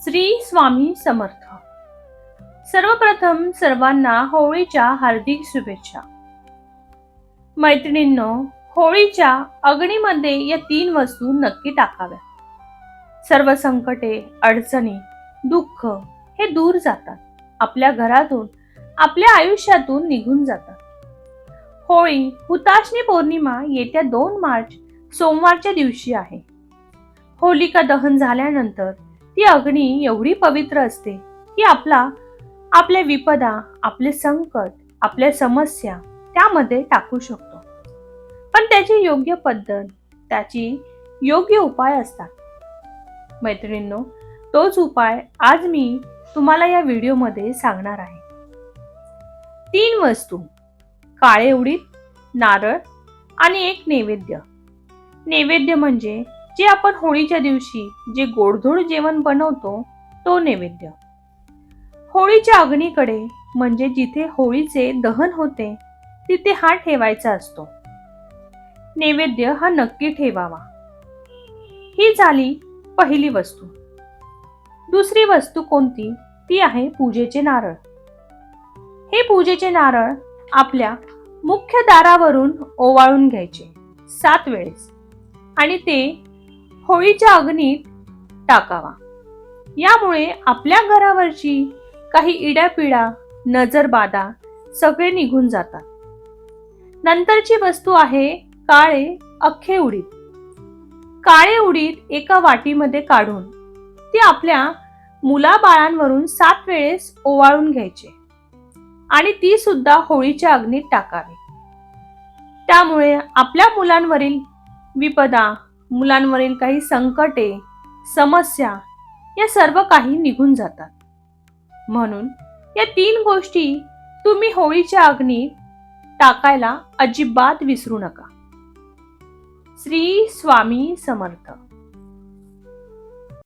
श्री स्वामी समर्थ. सर्वप्रथम सर्वांना होळीच्या हार्दिक शुभेच्छा. मैत्रिणींनो, होळीच्या अग्नीमध्ये या 3 वस्तू नक्की टाकाव्या. सर्व संकटे, अडचणी, दुःख हे दूर जातात. आपल्या घरातून, आपल्या आयुष्यातून निघून जातात. होळी हुताशनी पौर्णिमा येत्या 2 मार्च सोमवारच्या दिवशी आहे. होलिका दहन झाल्यानंतर ती अग्नी एवढी पवित्र असते की आपल्या विपदा, आपले संकट, आपल्या समस्या त्यामध्ये टाकू शकतो. पण त्याची योग्य पद्धत, त्याची योग्य उपाय असतात. मैत्रिणींनो, तोच उपाय आज मी तुम्हाला या व्हिडिओमध्ये सांगणार आहे. 3 वस्तू: काळे उडीद, नारळ आणि एक नैवेद्य. नैवेद्य म्हणजे जे आपण होळीच्या दिवशी जे गोडधोड जेवण बनवतो तो नैवेद्य. होळीच्या अग्नीकडे म्हणजे जिथे होळीचे दहन होते तिथे हा ठेवायचा असतो. नैवेद्य हा नक्की ठेवावा. ही झाली पहिली वस्तू. दुसरी वस्तू कोणती? ती आहे पूजेचे नारळ. हे पूजेचे नारळ आपल्या मुख्य दारावरून ओवाळून घ्यायचे 7 वेळेस आणि ते होळीच्या अग्नीत टाकावा. यामुळे आपल्या घरावरची काही इडापिडा, नजरबाधा सगळे निघून जातात. नंतरची वस्तू आहे काळे अख्खे उडीद. काळे उडीद एका वाटीमध्ये काढून ते आपल्या मुलाबाळांवरून 7 वेळेस ओवाळून घ्यायचे आणि ती सुद्धा होळीच्या अग्नीत टाकावी. त्यामुळे आपल्या मुलांवरील विपदा, मुलांवरील काही संकटे, समस्या या सर्व काही निघून जातात. म्हणून या 3 गोष्टी तुम्ही होळीच्या अग्नीत टाकायला अजिबात विसरू नका. श्री स्वामी समर्थ.